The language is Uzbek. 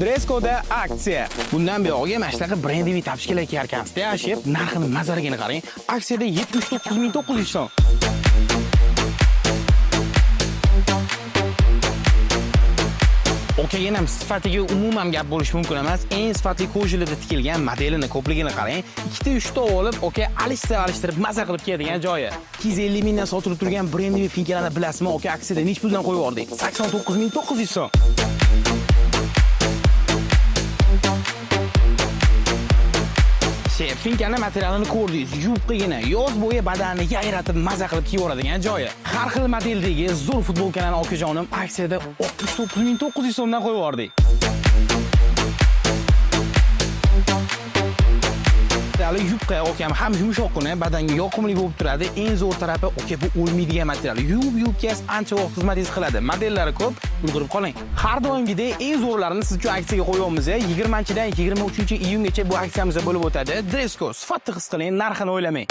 Dreskoda aksiya. Bundan buyog'iga mana shunaqa brendiviy tapishkalar kiyarkansiz-da, ashib, narxini mazarigini qarang. Aksiyada 79900 so'm. Okey, yana sifatiga umuman gap bo'lish mumkin emas. Eng sifatli ko'jilida tikilgan modelini ko'pligini qarang. 2 ta 3 ta olib, okey, alishtirib maza qilib kiyadigan joyi. 250 mingdan sotilib turgan brendiviy finkalarni bilasizmi? Okey, aksiyada nech puldan qo'yib yubordik? 89900 so'm. Finkani materialini ko'rdingiz, yupqigina, yoz bo'yi badanni yayratib maza qilib kiyib yuboradigan joyi. Har xil modeldagi zo'r futbolkalarni okajonim aksiyada 69900 so'mdan qo'yib yubordik. Yupqa, okey, ham yumshoqqina, badanga yoqimli bo'lib turadi. Eng zo'r tarafi, okey, bu o'lmaydigan material. Yuvkasi ancha vaqt xizmatingiz qiladi. Modellari ko'p, ulg'urib qoling. Har doimgidek eng zo'rlarini siz uchun aksiyaga qo'yamiz. 20-dan 23-iyungacha bu aksiyamiz bo'lib o'tadi. Dresko, sifatni his qiling, narxini o'ylamang.